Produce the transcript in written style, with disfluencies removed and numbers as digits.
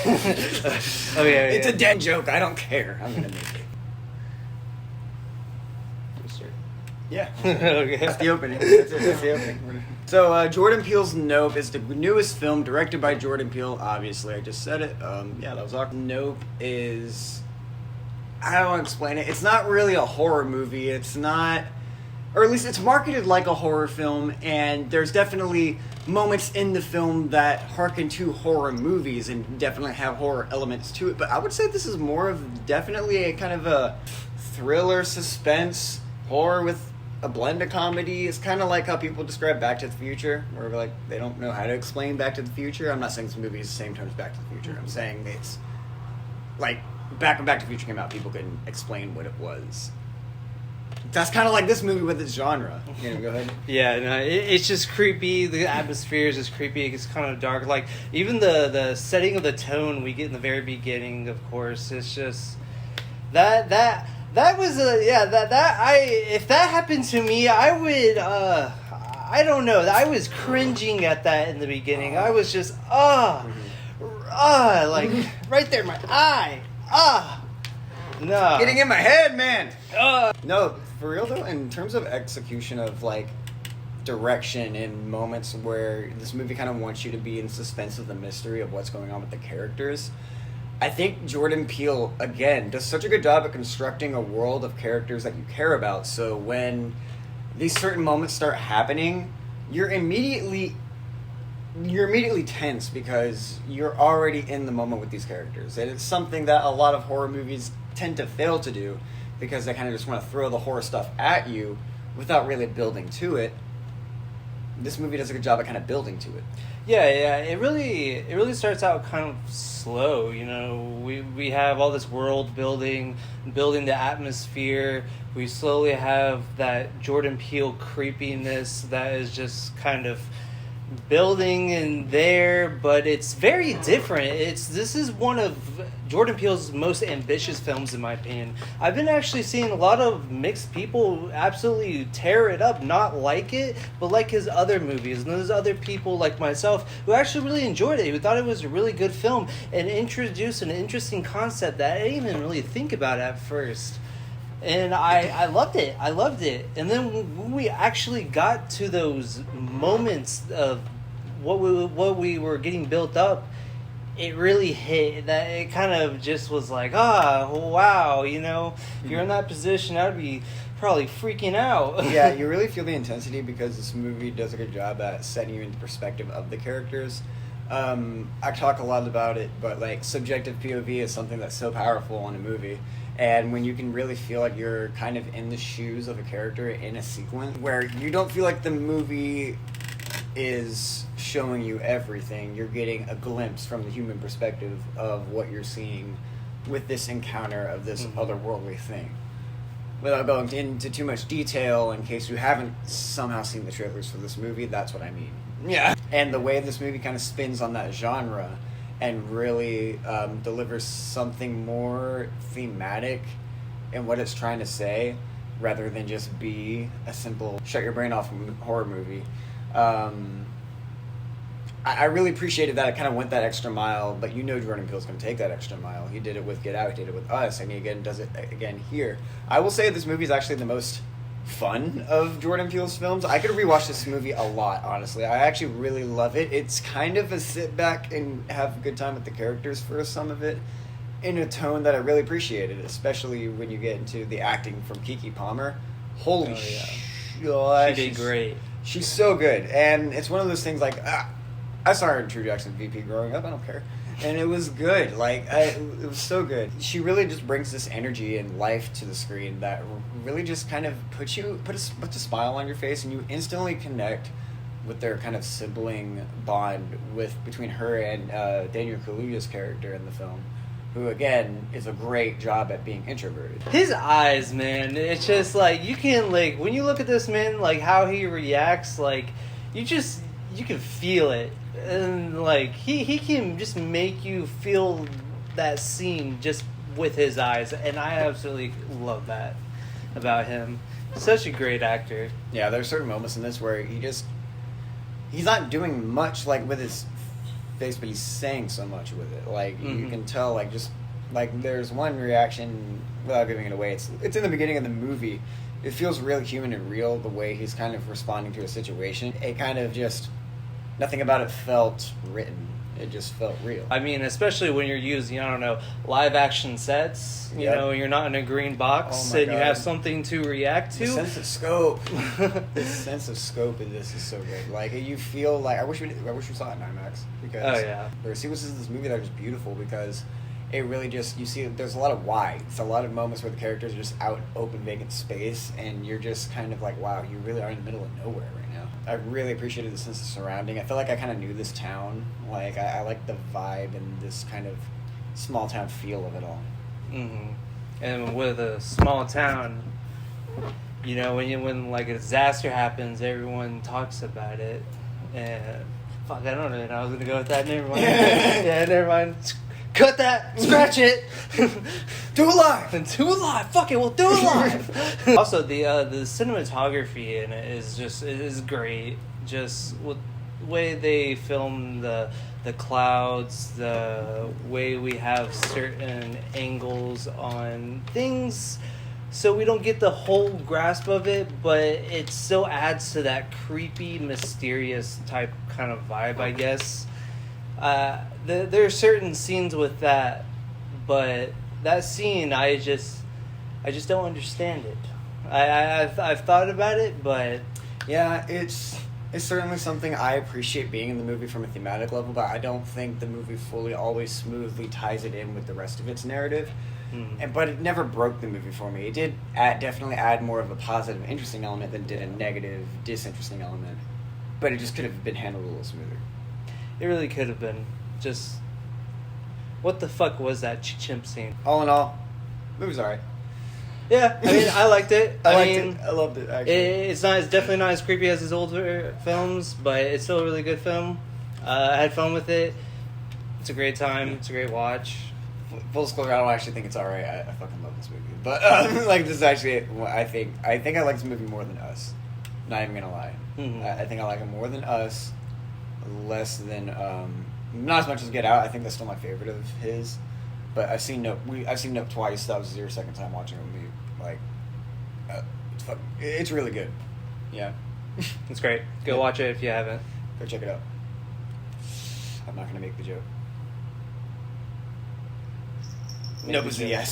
Okay, it's a dead joke. I don't care. I'm gonna make it. Yeah. Okay. That's the opening. That's it. That's the opening. So, Jordan Peele's Nope is the newest film directed by Jordan Peele. Obviously, I just said it. Yeah, that was awkward. Nope is... I don't want to explain it. It's not really a horror movie. It's not... Or at least it's marketed like a horror film, and there's definitely moments in the film that harken to horror movies and definitely have horror elements to it. But I would say this is more of definitely a kind of a thriller, suspense, horror with a blend of comedy. Is kind of like how people describe Back to the Future, where like they don't know how to explain Back to the Future. I'm not saying this movie is the same time as Back to the Future. I'm saying it's like back when Back to the Future came out, people couldn't explain what it was. That's kind of like this movie with its genre. You know, go ahead. Yeah, no, it's just creepy. The atmosphere is just creepy. It's kind of dark. Like even the setting of the tone we get in the very beginning, of course, it's just that was if that happened to me, I would I don't know. I was cringing at that in the beginning. I was just like right there in my eye. No. Getting in my head, man. No, for real though, in terms of execution of like direction in moments where this movie kind of wants you to be in suspense of the mystery of what's going on with the characters, I think Jordan Peele, again, does such a good job at constructing a world of characters that you care about. So when these certain moments start happening, you're immediately tense because you're already in the moment with these characters. And it's something that a lot of horror movies tend to fail to do because they kind of just want to throw the horror stuff at you without really building to it. This movie does a good job at kind of building to it. Yeah, it really starts out kind of slow. You know, we have all this world building the atmosphere. We slowly have that Jordan Peele creepiness that is just kind of building in there, but it's very different. This is one of Jordan Peele's most ambitious films, in my opinion. I've been actually seeing a lot of mixed people absolutely tear it up, not like it, but like his other movies. And there's other people like myself who actually really enjoyed it, who thought it was a really good film and introduced an interesting concept that I didn't even really think about at first. And I loved it. And then when we actually got to those moments of what we were getting built up, it really hit. That it kind of just was like, wow, you know, if you're in that position, I'd be probably freaking out. Yeah, you really feel the intensity because this movie does a good job at setting you in the perspective of the characters. I talk a lot about it, but like subjective POV is something that's so powerful in a movie. And when you can really feel like you're kind of in the shoes of a character in a sequence where you don't feel like the movie is showing you everything, you're getting a glimpse from the human perspective of what you're seeing with this encounter of this otherworldly thing. Without going into too much detail, in case you haven't somehow seen the trailers for this movie, that's what I mean. Yeah. And the way this movie kind of spins on that genre and really delivers something more thematic in what it's trying to say, rather than just be a simple shut your brain off horror movie. I really appreciated that it kind of went that extra mile, but you know Jordan Peele's going to take that extra mile. He did it with Get Out, he did it with Us, and he again does it again here. I will say this movie is actually the most fun of Jordan Peele's films. I could rewatch this movie a lot, honestly. I actually really love it. It's kind of a sit back and have a good time with the characters for some of it, in a tone that I really appreciated, especially when you get into the acting from Keke Palmer. Holy shit. She did great. She's so good. And it's one of those things like, I saw her in True Jackson VP growing up. I don't care. And it was good. Like, it was so good. She really just brings this energy and life to the screen that really just kind of puts a smile on your face, and you instantly connect with their kind of sibling bond between her and Daniel Kaluuya's character in the film, who again is a great job at being introverted. His eyes, man, it's just like you can like when you look at this man, like how he reacts, like you can feel it. And like he can just make you feel that scene just with his eyes, and I absolutely love that about him. Such a great actor. Yeah, there's certain moments in this where he's not doing much like with his face, but he's saying so much with it. Like you Mm-hmm. can tell, like just like there's one reaction without giving it away. It's in the beginning of the movie. It feels real human and real the way he's kind of responding to a situation. It kind of just nothing about it felt written. It just felt real. I mean, especially when you're using, I don't know, live action sets, you Yep. know, you're not in a green box Oh my and you God. have something to react to. The sense of scope. The sense of scope in this is so good. Like you feel like I wish we saw it in IMAX because Oh, yeah. there are sequences in this movie that are just beautiful because it really just you see there's a lot of wides, a lot of moments where the characters are just out open vacant space and you're just kind of like wow, you really are in the middle of nowhere right now. I really appreciated the sense of surrounding. I felt like I kind of knew this town. Like I like the vibe and this kind of small town feel of it all. Mm-hmm. And with a small town, you know, when like a disaster happens, everyone talks about it. And fuck, I don't really know. I was gonna go with that. Never mind. Yeah, never mind. Cut that. Scratch it. Do it live. Do it live. Fuck it. We'll do it live. Also, the cinematography in it is great. Just with the way they film the clouds, the way we have certain angles on things, so we don't get the whole grasp of it, but it still adds to that creepy, mysterious type kind of vibe, I guess. There are certain scenes with that, but that scene, I just don't understand it. I've thought about it, but Yeah, it's certainly something I appreciate being in the movie from a thematic level, but I don't think the movie fully always smoothly ties it in with the rest of its narrative. But it never broke the movie for me. It did definitely add more of a positive, interesting element than did a negative, disinteresting element. But it just could have been handled a little smoother. it really could have been. Just what the fuck was that chimp scene? All in all, the movie's alright. Yeah, I mean, I liked it. I mean, loved it, actually. It's definitely not as creepy as his older films, but it's still a really good film. I had fun with it. It's a great time. It's a great watch. Full disclosure, I don't actually think it's alright. I fucking love this movie. But, like, this is actually, I think I like this movie more than Us. Not even gonna lie. Mhm. I think I like it more than Us. Less than, not as much as Get Out. I think that's still my favorite of his. But I've seen Nope twice. That was your second time watching it with me. Like, it's really good. Yeah. It's great. Go Yeah. watch it if you haven't. Go check it out. I'm not gonna make the joke. Nope is a yes.